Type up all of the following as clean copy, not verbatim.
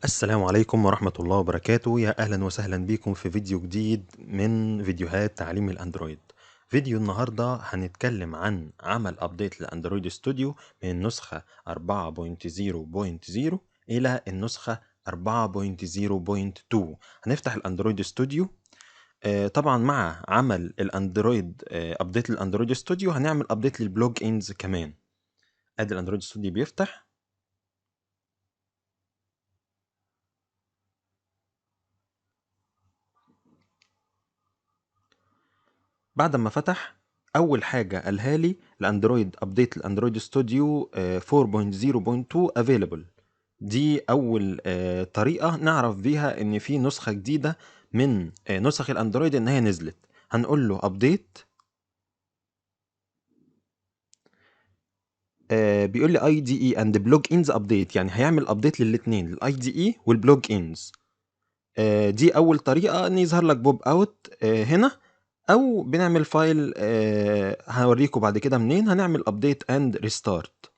السلام عليكم ورحمة الله وبركاته. يا أهلا وسهلا بكم في فيديو جديد من فيديوهات تعليم الأندرويد. فيديو النهاردة هنتكلم عن عمل أبديت لأندرويد ستوديو من النسخة 4.0.0 إلى النسخة 4.0.2. هنفتح الأندرويد ستوديو. طبعا مع عمل الأندرويد أبديت للأندرويد ستوديو هنعمل أبديت للبلوج إنز كمان. أدي الأندرويد ستوديو بيفتح. بعد ما فتح اول حاجه قالها لي الاندرويد ابديت الاندرويد ستوديو 4.0.2 افيلبل. دي اول طريقه نعرف بيها ان في نسخه جديده من نسخ الاندرويد ان هي نزلت. هنقول له ابديت. بيقول لي اي دي اي اند بلوج انز ابديت، يعني هيعمل ابديت للاثنين، الاي دي اي والبلوج انز. دي اول طريقه ان يظهر لك بوب اوت هنا، او بنعمل فايل هوريكم بعد كده منين هنعمل ابديت اند ريستارت.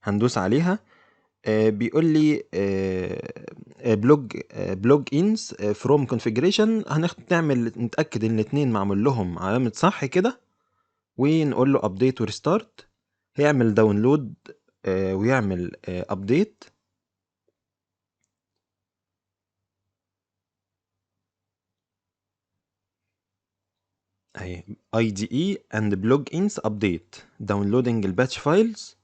هندوس عليها. بيقول لي بلوج انز فروم كونفيجريشن، هنعمل نتاكد ان الاثنين معمول لهم علامه صح كده، ونقول له ابديت وريستارت. هيعمل داونلود ويعمل ابديت. اهي اي دي اي اند بلوج انز ابديت داونلودنج الباتش فايلز.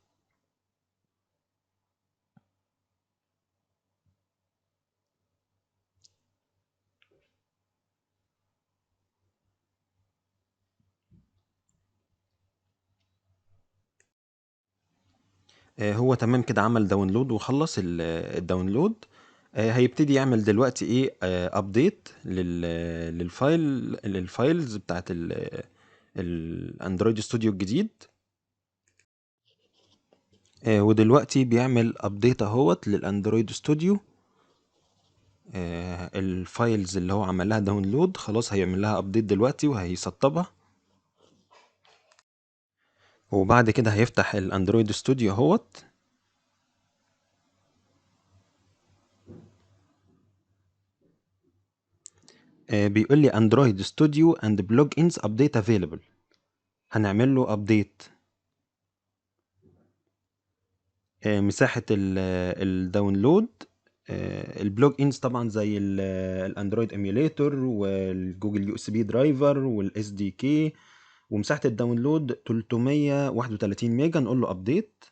هو تمام كده، عمل داونلود وخلص الداونلود. هيبتدي يعمل دلوقتي ايه ابديت للفايلز بتاعت الاندرويد ستوديو الجديد. ودلوقتي بيعمل ابديت اهوت للاندرويد ستوديو. الفايلز اللي هو عمل لها داونلود خلاص هيعمل لها ابديت دلوقتي وهيسطبها. وبعد كده هيفتح الاندرويد ستوديو اهوت. بيقول لي اندرويد ستوديو اند بلوج انز ابديت افيلبل. هنعمل له ابديت. مساحة الداونلود. البلوج انز طبعا زي الاندرويد ايميوليتور والجوجل يو اس بي درايفر والاس دي كي. ومساحة الداونلود 331 ميجا. نقول له ابديت.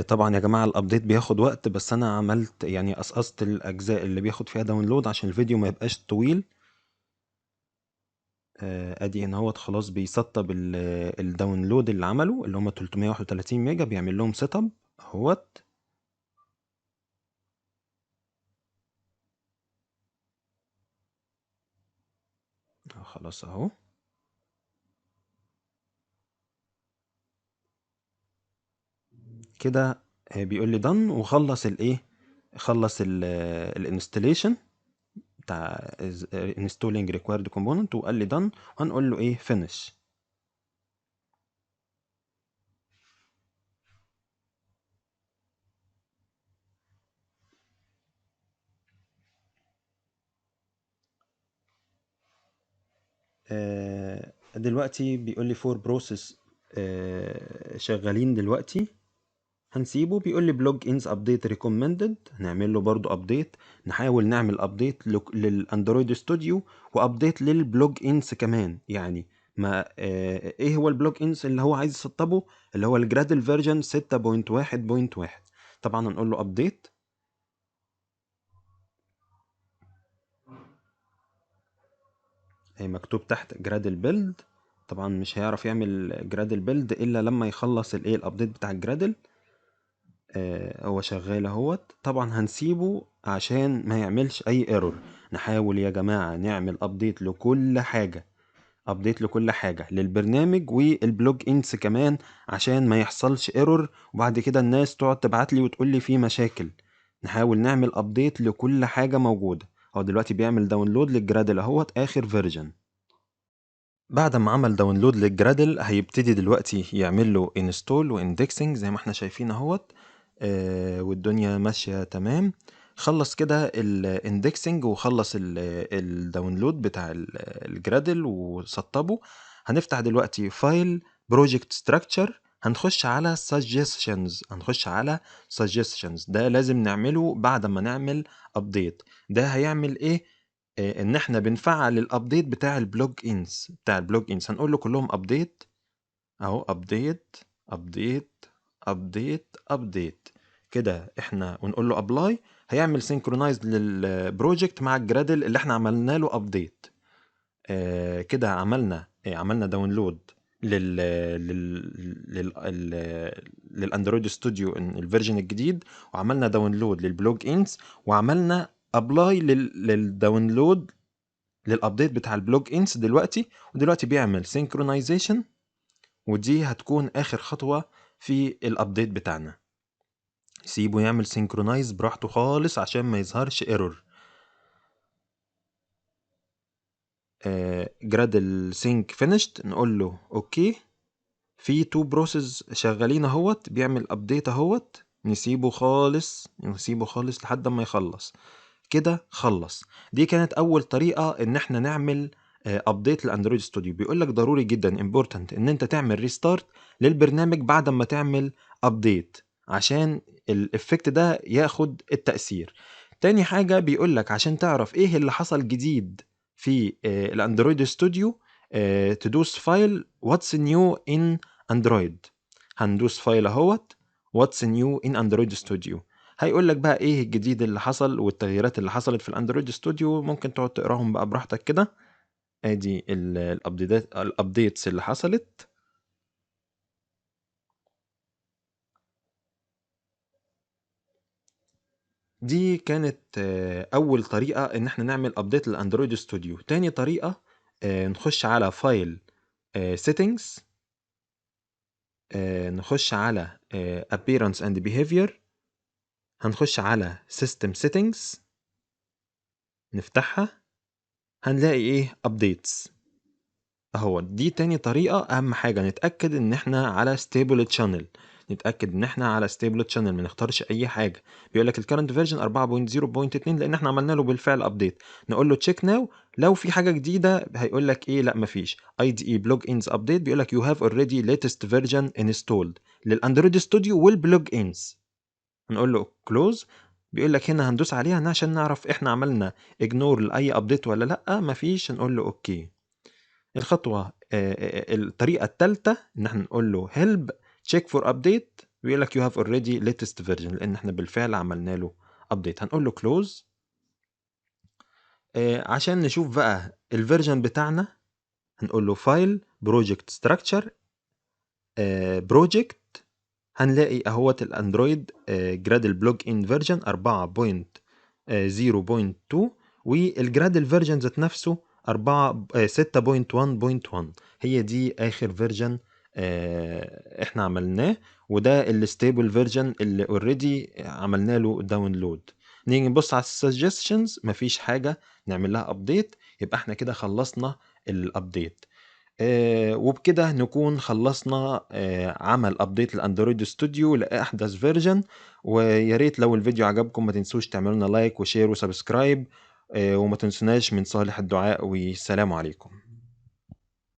طبعا يا جماعة الابديت بياخد وقت، بس انا عملت يعني قصقصت الاجزاء اللي بياخد فيها داونلود عشان الفيديو ما يبقاش طويل. ادي هنا هوت خلاص بيسطب الداونلود اللي عمله اللي هم 331 ميجا، بيعمل لهم سيت اب اهوت. خلاص اهو. كده بيقول لي done وخلص الايه، خلص الانستليشن بتاع installing required component وقال لي done. وهنقول له ايه finish. دلوقتي بيقول لي for process شغالين دلوقتي. هنسيبه. بيقول لي بلوج انز ابديت ريكومندد، هنعمل له برضو ابديت. نحاول نعمل ابديت للاندرويد ستوديو وابديت للبلوج انز كمان. يعني ما ايه هو البلوج انز اللي هو عايز يسطبه؟ اللي هو الجرادل فيرجن 6.1.1. طبعا هنقول له ابديت. مكتوب تحت جرادل بيلد. طبعا مش هيعرف يعمل جرادل بيلد الا لما يخلص الايه الابديت بتاع الجرادل. هو شغال اهوت. طبعا هنسيبه عشان ما يعملش اي ايرور. نحاول يا جماعة نعمل ابديت لكل حاجة، ابديت لكل حاجة للبرنامج والبلوج انس كمان، عشان ما يحصلش ايرور وبعد كده الناس تقعد تبعت لي وتقول لي في مشاكل. نحاول نعمل ابديت لكل حاجة موجودة. هو دلوقتي بيعمل داونلود للجرادل اهوت اخر فيرجن. بعد ما عمل داونلود للجرادل هيبتدي دلوقتي يعمل له انستول واندكسنج زي ما احنا شايفين اهوت. والدنيا ماشية تمام. خلص كده الاندكسنج وخلص الداونلود بتاع الجرادل وسطبه. هنفتح دلوقتي فايل بروجكت ستراكشر، هنخش على suggestions. ده لازم نعمله بعد ما نعمل ابديت. ده هيعمل ايه؟ ان احنا بنفعل الابديت بتاع البلوج انز هنقول له كلهم ابديت اهو. ابديت كده احنا ونقول له ابلاي. هيعمل سينكرونايز للبروجكت مع الجرادل اللي احنا عملنا له ابديت. كده عملنا داونلود لل للاندرويد ستوديو الفيرجن الجديد، وعملنا داونلود للبلوج انز، وعملنا ابلاي للداونلود للابديت بتاع البلوج انس دلوقتي. ودلوقتي بيعمل سينكرونايزيشن، ودي هتكون اخر خطوة في الابديت بتاعنا. سيبه يعمل سينكرونايز براحته خالص عشان ما يظهرش ايرور. جرادل سينك فينيشد، نقول له اوكي. في تو بروسيس شغالين اهوت، بيعمل ابديت اهوت. نسيبه خالص لحد ما يخلص. كده خلص. دي كانت اول طريقة ان احنا نعمل ابديت لاندرويد ستوديو. بيقول لك ضروري جدا امبورتنت ان انت تعمل ريستارت للبرنامج بعد ما تعمل ابديت عشان الافكت ده ياخد التأثير. تاني حاجة بيقول لك عشان تعرف ايه اللي حصل جديد في الاندرويد ستوديو، تدوس فايل واتس نيو ان اندرويد. هندوس فايل اهوت واتس نيو ان اندرويد ستوديو. هيقول لك بقى ايه الجديد اللي حصل والتغييرات اللي حصلت في الاندرويد ستوديو. ممكن تقعد تقراهم بقى براحتك كده. ادي الابديتس اللي حصلت. دي كانت اول طريقة ان احنا نعمل ابديت للاندرويد ستوديو. تاني طريقة نخش على فايل settings، نخش على appearance and behavior، هنخش على system settings، نفتحها، هنلاقي ايه updates اهو. دي تاني طريقة. اهم حاجة نتأكد ان احنا على stable channel، ما نختارش اي حاجة. بيقول لك الكرنت فيرجن 4.0.2 لان احنا عملنا له بالفعل ابديت. نقول له تشيك ناو. لو في حاجة جديدة هيقول لك ايه؟ لا مفيش. IDE بلوج انز ابديت، بيقول لك you have already latest version installed للاندرويد ستوديو والبلوج انز. هنقول له كلوز. بيقول لك هنا هندوس عليها عشان نعرف احنا عملنا اجنور لاي ابديت ولا لا. مفيش، نقول له اوكي. الخطوة الطريقة الثالثة ان احنا نقول له help check for update. بيقول لك you have already latest version لان احنا بالفعل عملنا له update. هنقول له close. عشان نشوف بقى الفيرجن بتاعنا هنقول له file project structure project. هنلاقي اهوت الاندرويد جرادل بلوج ان فيرجن 4.0.2 والجرادل فيرجن ذات نفسه 6.1.1. هي دي اخر فيرجن احنا عملناه، وده الستيبل فيرجن اللي اوريدي عملنا له داونلود. نيجي نبص على السجستشنز، مفيش حاجه نعمل لها ابديت. يبقى احنا كده خلصنا الابديت. وبكده نكون خلصنا عمل ابديت للاندرويد ستوديو لاحدث فيرجن. ويا ريت لو الفيديو عجبكم ما تنسوش تعملوا لنا لايك وشير وسبسكرايب، وما تنسوناش من صالح الدعاء، والسلام عليكم.